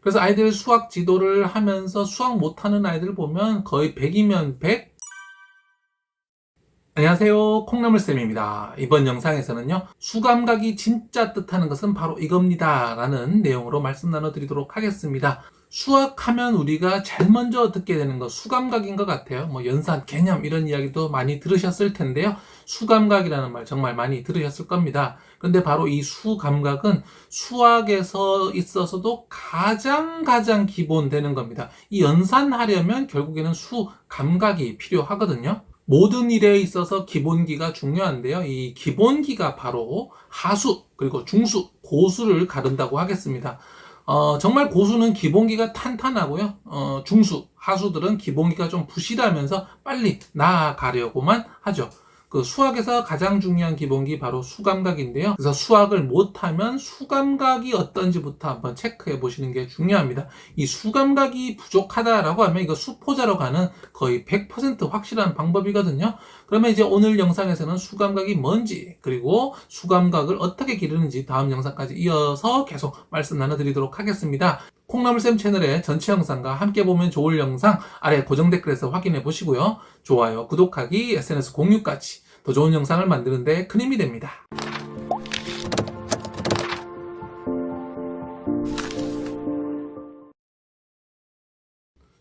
그래서 아이들 수학 지도를 하면서 수학 못하는 아이들 보면 거의 100이면 100. 안녕하세요, 콩나물쌤입니다. 이번 영상에서는요, 수감각이 진짜 뜻하는 것은 바로 이겁니다 라는 내용으로 말씀 나눠드리도록 하겠습니다. 수학하면 우리가 제일 먼저 듣게 되는 거 수감각인 것 같아요. 뭐 연산, 개념 이런 이야기도 많이 들으셨을 텐데요. 수감각이라는 말 정말 많이 들으셨을 겁니다. 그런데 바로 이 수감각은 수학에서 있어서도 가장 기본 되는 겁니다. 이 연산하려면 결국에는 수감각이 필요하거든요. 모든 일에 있어서 기본기가 중요한데요. 이 기본기가 바로 하수, 그리고 중수, 고수를 가른다고 하겠습니다. 정말 고수는 기본기가 탄탄하고요. 중수, 하수들은 기본기가 좀 부실하면서 빨리 나아가려고만 하죠. 그 수학에서 가장 중요한 기본기 바로 수감각인데요. 그래서 수학을 못하면 수감각이 어떤지부터 한번 체크해 보시는 게 중요합니다. 이 수감각이 부족하다라고 하면 이거 수포자로 가는 거의 100% 확실한 방법이거든요. 그러면 이제 오늘 영상에서는 수감각이 뭔지, 그리고 수감각을 어떻게 기르는지 다음 영상까지 이어서 계속 말씀 나눠드리도록 하겠습니다. 콩나물쌤 채널의 전체 영상과 함께 보면 좋을 영상 아래 고정 댓글에서 확인해 보시고요. 좋아요, 구독하기, SNS 공유까지 더 좋은 영상을 만드는 데 큰 힘이 됩니다.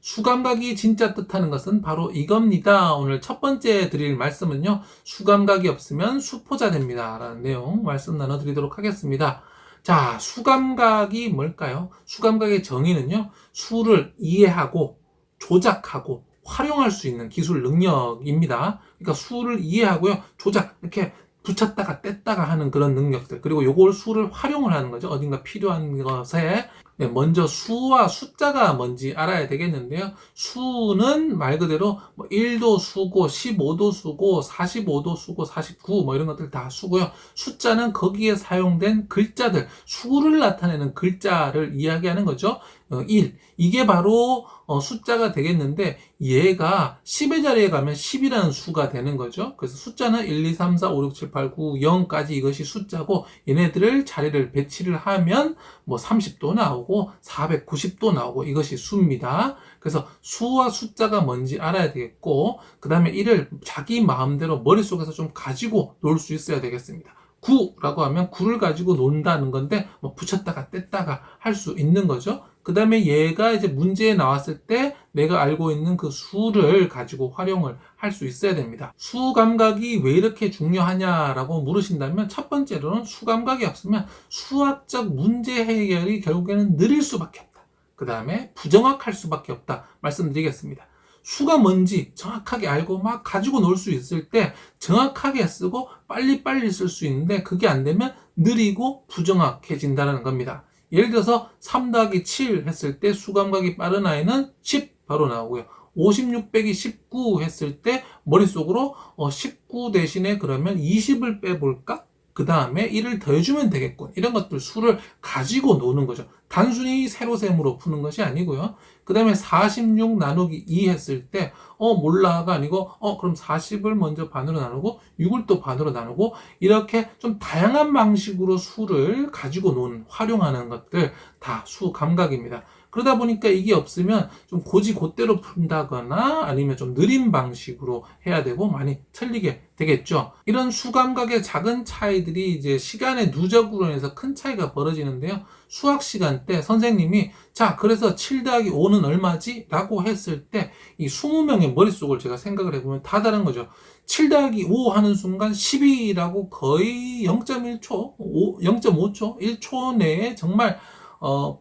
수감각이 진짜 뜻하는 것은 바로 이겁니다. 오늘 첫 번째 드릴 말씀은요, 수감각이 없으면 수포자 됩니다 라는 내용 말씀 나눠드리도록 하겠습니다. 자, 수감각이 뭘까요? 수감각의 정의는요, 수를 이해하고 조작하고 활용할 수 있는 기술 능력입니다. 그러니까 수를 이해하고요, 조작, 이렇게 붙였다가 뗐다가 하는 그런 능력들, 그리고 요걸 수를 활용을 하는 거죠. 어딘가 필요한 것에. 먼저 수와 숫자가 뭔지 알아야 되겠는데요. 수는 말 그대로 1도 수고, 15도 수고, 45도 수고, 49 이런 것들 다 수고요. 숫자는 거기에 사용된 글자들, 수를 나타내는 글자를 이야기하는 거죠. 1. 이게 바로 숫자가 되겠는데, 얘가 10의 자리에 가면 10이라는 수가 되는 거죠. 그래서 숫자는 1, 2, 3, 4, 5, 6, 7, 8, 9, 0까지 이것이 숫자고, 얘네들을 자리를 배치를 하면 30도 나오고 490도 나오고 이것이 수입니다. 그래서 수와 숫자가 뭔지 알아야 되겠고, 그 다음에 이를 자기 마음대로 머릿속에서 좀 가지고 놀 수 있어야 되겠습니다. 9라고 하면 9를 가지고 논다는 건데 붙였다가 뗐다가 할 수 있는 거죠. 그 다음에 얘가 이제 문제에 나왔을 때 내가 알고 있는 그 수를 가지고 활용을 할 수 있어야 됩니다. 수 감각이 왜 이렇게 중요하냐라고 물으신다면, 첫 번째로는 수 감각이 없으면 수학적 문제 해결이 결국에는 느릴 수밖에 없다. 그 다음에 부정확할 수밖에 없다 말씀드리겠습니다. 수가 뭔지 정확하게 알고 막 가지고 놀 수 있을 때 정확하게 쓰고 빨리빨리 쓸 수 있는데, 그게 안 되면 느리고 부정확해진다는 겁니다. 예를 들어서 3 더하기 7 했을 때 수감각이 빠른 아이는 10 바로 나오고요. 56 빼기 19 했을 때 머릿속으로 19 대신에 그러면 20을 빼볼까? 그 다음에 1을 더해주면 되겠군. 이런 것들 수를 가지고 노는 거죠. 단순히 세로셈으로 푸는 것이 아니고요. 그 다음에 46 나누기 2 했을 때 몰라가 아니고 그럼 40을 먼저 반으로 나누고 6을 또 반으로 나누고, 이렇게 좀 다양한 방식으로 수를 가지고 노는, 활용하는 것들 다 수 감각입니다. 그러다 보니까 이게 없으면 좀 곧대로 푼다거나 아니면 좀 느린 방식으로 해야 되고 많이 틀리게 되겠죠. 이런 수감각의 작은 차이들이 이제 시간의 누적으로 인해서 큰 차이가 벌어지는데요. 수학 시간 때 선생님이 자, 그래서 7 더하기 5는 얼마지? 라고 했을 때 이 20명의 머릿속을 제가 생각을 해보면 다 다른 거죠. 7 더하기 5 하는 순간 12라고 거의 0.1초, 0.5초, 1초 내에 정말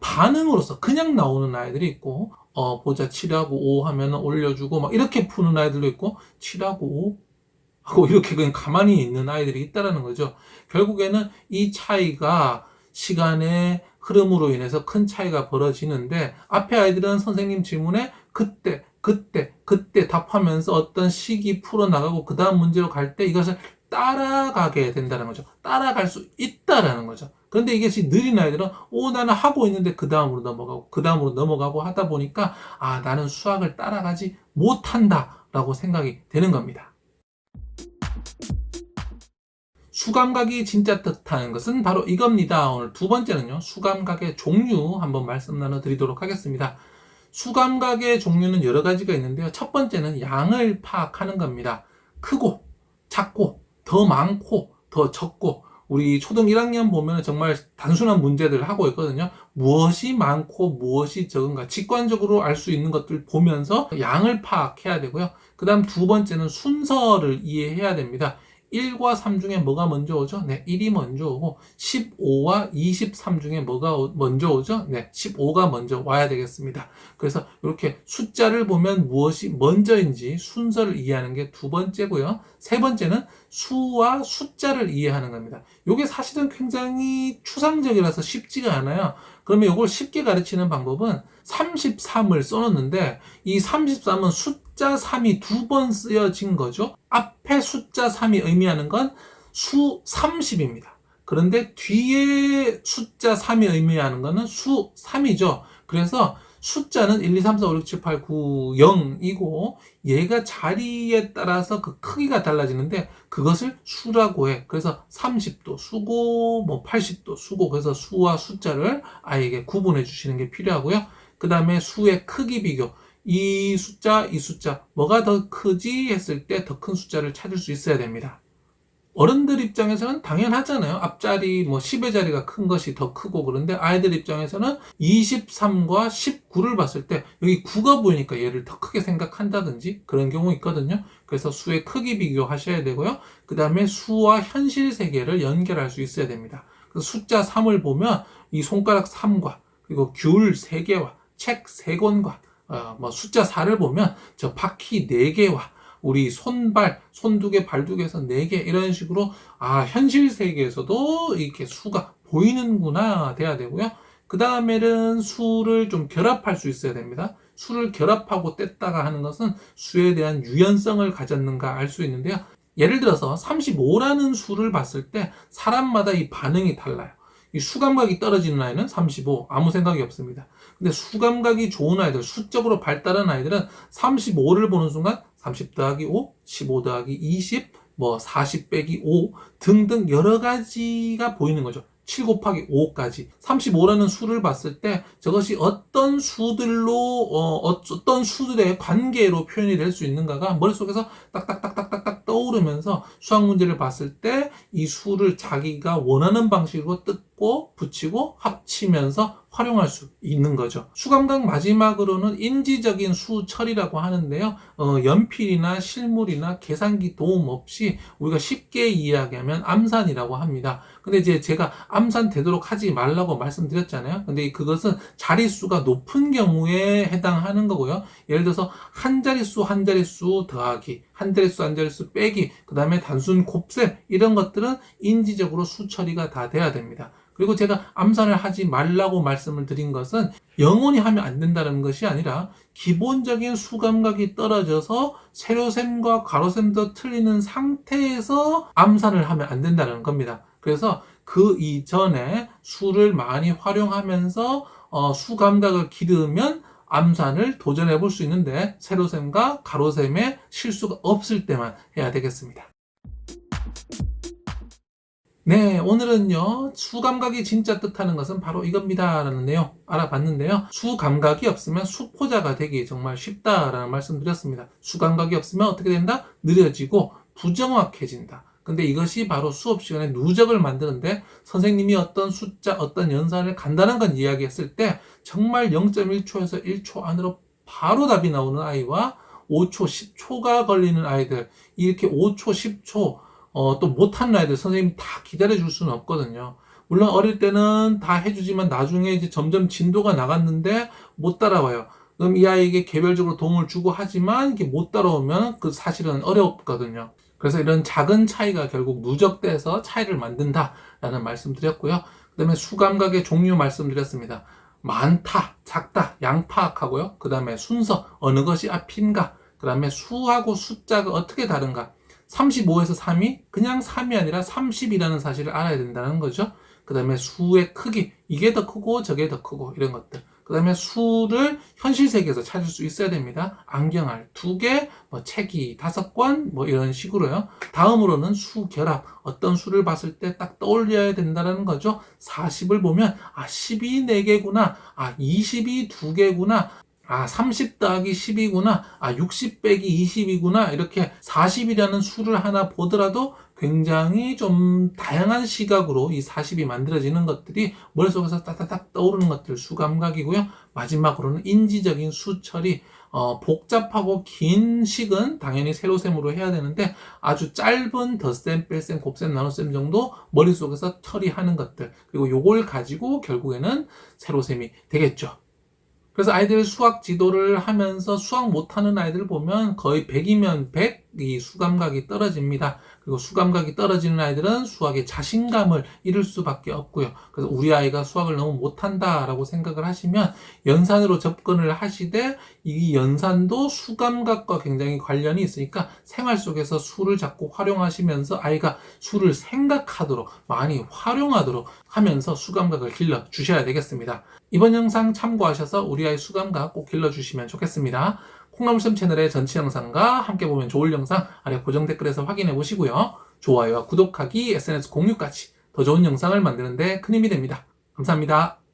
반응으로서 그냥 나오는 아이들이 있고, 보자 7하고 5 하면 올려주고 막 이렇게 푸는 아이들도 있고, 7하고 5 하고 이렇게 그냥 가만히 있는 아이들이 있다라는 거죠. 결국에는 이 차이가 시간의 흐름으로 인해서 큰 차이가 벌어지는데, 앞에 아이들은 선생님 질문에 그때 답하면서 어떤 식이 풀어나가고 그 다음 문제로 갈 때 이것을 따라가게 된다는 거죠. 따라갈 수 있다라는 거죠. 그런데 이것이 느린 아이들은 나는 하고 있는데 그 다음으로 넘어가고 하다 보니까 나는 수학을 따라가지 못한다 라고 생각이 되는 겁니다. 수감각이 진짜 뜻하는 것은 바로 이겁니다. 오늘 두 번째는요, 수감각의 종류 한번 말씀 나눠드리도록 하겠습니다. 수감각의 종류는 여러 가지가 있는데요. 첫 번째는 양을 파악하는 겁니다. 크고, 작고, 더 많고, 더 적고, 우리 초등 1학년 보면 정말 단순한 문제들을 하고 있거든요. 무엇이 많고 무엇이 적은가 직관적으로 알 수 있는 것들 보면서 양을 파악해야 되고요. 그 다음 두 번째는 순서를 이해해야 됩니다. 1과 3 중에 뭐가 먼저 오죠? 네, 1이 먼저 오고 15와 23 중에 뭐가 먼저 오죠? 네, 15가 먼저 와야 되겠습니다. 그래서 이렇게 숫자를 보면 무엇이 먼저인지 순서를 이해하는 게 두 번째고요. 세 번째는 수와 숫자를 이해하는 겁니다. 이게 사실은 굉장히 추상적이라서 쉽지가 않아요. 그러면 이걸 쉽게 가르치는 방법은 33을 써놓는데 이 33은 숫자 3이 두 번 쓰여진 거죠. 앞에 숫자 3이 의미하는 건 수 30입니다. 그런데 뒤에 숫자 3이 의미하는 거는 수 3이죠. 그래서 숫자는 1, 2, 3, 4, 5, 6, 7, 8, 9, 0이고 얘가 자리에 따라서 그 크기가 달라지는데 그것을 수라고 해. 그래서 30도 수고, 뭐 80도 수고. 그래서 수와 숫자를 아이에게 구분해 주시는 게 필요하고요. 그 다음에 수의 크기 비교. 이 숫자, 이 숫자 뭐가 더 크지 했을 때 더 큰 숫자를 찾을 수 있어야 됩니다. 어른들 입장에서는 당연하잖아요. 앞자리 뭐 10의 자리가 큰 것이 더 크고 그런데 아이들 입장에서는 23과 19를 봤을 때 여기 9가 보이니까 얘를 더 크게 생각한다든지 그런 경우 있거든요. 그래서 수의 크기 비교하셔야 되고요. 그 다음에 수와 현실 세계를 연결할 수 있어야 됩니다. 그래서 숫자 3을 보면 이 손가락 3과 그리고 귤 3개와 책 3권과 뭐 숫자 4를 보면 저 바퀴 4개와 우리 손발, 손 2개, 발 2개에서 4개 이런 식으로 현실 세계에서도 이렇게 수가 보이는구나 돼야 되고요. 그 다음에는 수를 좀 결합할 수 있어야 됩니다. 수를 결합하고 뗐다가 하는 것은 수에 대한 유연성을 가졌는가 알 수 있는데요. 예를 들어서 35라는 수를 봤을 때 사람마다 이 반응이 달라요. 이 수감각이 떨어지는 아이는 35, 아무 생각이 없습니다. 근데 수감각이 좋은 아이들, 수적으로 발달한 아이들은 35를 보는 순간 30 더하기 5, 15 더하기 20, 뭐 40 빼기 5 등등 여러 가지가 보이는 거죠. 7 곱하기 5까지. 35라는 수를 봤을 때 저것이 어떤 수들로, 어떤 수들의 관계로 표현이 될 수 있는가가 머릿속에서 딱딱딱딱딱딱 떠오르면서 수학 문제를 봤을 때 이 수를 자기가 원하는 방식으로 뜯고 붙이고 합치면서 활용할 수 있는 거죠. 수감각 마지막으로는 인지적인 수처리라고 하는데요. 연필이나 실물이나 계산기 도움 없이 우리가 쉽게 이야기하면 암산이라고 합니다. 근데 이제 제가 암산 되도록 하지 말라고 말씀드렸잖아요. 근데 그것은 자릿수가 높은 경우에 해당하는 거고요. 예를 들어서 한 자릿수 더하기, 한 자릿수 빼기, 그 다음에 단순 곱셈 이런 것들은 인지적으로 수처리가 다 돼야 됩니다. 그리고 제가 암산을 하지 말라고 말씀을 드린 것은 영원히 하면 안 된다는 것이 아니라 기본적인 수감각이 떨어져서 세로셈과 가로셈도 틀리는 상태에서 암산을 하면 안 된다는 겁니다. 그래서 그 이전에 수를 많이 활용하면서 수감각을 기르면 암산을 도전해 볼 수 있는데 세로셈과 가로셈에 실수가 없을 때만 해야 되겠습니다. 네, 오늘은요, 수감각이 진짜 뜻하는 것은 바로 이겁니다. 라는 내용 알아봤는데요. 수감각이 없으면 수포자가 되기 정말 쉽다라는 말씀 드렸습니다. 수감각이 없으면 어떻게 된다? 느려지고 부정확해진다. 근데 이것이 바로 수업 시간에 누적을 만드는데 선생님이 어떤 숫자, 어떤 연산을 간단한 건 이야기했을 때 정말 0.1초에서 1초 안으로 바로 답이 나오는 아이와 5초, 10초가 걸리는 아이들, 이렇게 5초, 10초, 또 못하는 아이들 선생님이 다 기다려줄 수는 없거든요. 물론 어릴 때는 다 해주지만 나중에 이제 점점 진도가 나갔는데 못 따라와요. 그럼 이 아이에게 개별적으로 도움을 주고 하지만 이게 못 따라오면 그 사실은 어렵거든요. 그래서 이런 작은 차이가 결국 누적돼서 차이를 만든다라는 말씀 드렸고요. 그 다음에 수감각의 종류 말씀드렸습니다. 많다, 작다, 양 파악하고요. 그 다음에 순서, 어느 것이 앞인가. 그 다음에 수하고 숫자가 어떻게 다른가. 35에서 3이 그냥 3이 아니라 30이라는 사실을 알아야 된다는 거죠. 그 다음에 수의 크기, 이게 더 크고 저게 더 크고 이런 것들. 그 다음에 수를 현실 세계에서 찾을 수 있어야 됩니다. 안경알 2개, 뭐 책이 5권, 뭐 이런 식으로요. 다음으로는 수 결합, 어떤 수를 봤을 때 딱 떠올려야 된다는 거죠. 40을 보면 10이 4개구나, 20이 2개구나, 30 더하기 10이구나, 60 빼기 20이구나, 이렇게 40이라는 수를 하나 보더라도 굉장히 좀 다양한 시각으로 이 40이 만들어지는 것들이 머릿속에서 따따닥 떠오르는 것들 수감각이고요. 마지막으로는 인지적인 수처리, 복잡하고 긴 식은 당연히 세로셈으로 해야 되는데 아주 짧은 덧셈, 뺄셈, 곱셈, 나눗셈 정도 머릿속에서 처리하는 것들, 그리고 요걸 가지고 결국에는 세로셈이 되겠죠. 그래서 아이들 수학 지도를 하면서 수학 못하는 아이들 보면 거의 100이면 100 이 수감각이 떨어집니다. 그리고 수감각이 떨어지는 아이들은 수학에 자신감을 잃을 수밖에 없고요. 그래서 우리 아이가 수학을 너무 못한다라고 생각을 하시면 연산으로 접근을 하시되 이 연산도 수감각과 굉장히 관련이 있으니까 생활 속에서 수를 자꾸 활용하시면서 아이가 수를 생각하도록 많이 활용하도록 하면서 수감각을 길러 주셔야 되겠습니다. 이번 영상 참고하셔서 우리 아이 수감각 꼭 길러주시면 좋겠습니다. 콩나물쌤 채널의 전체 영상과 함께 보면 좋을 영상 아래 고정 댓글에서 확인해 보시고요. 좋아요와 구독하기, SNS 공유까지 더 좋은 영상을 만드는 데 큰 힘이 됩니다. 감사합니다.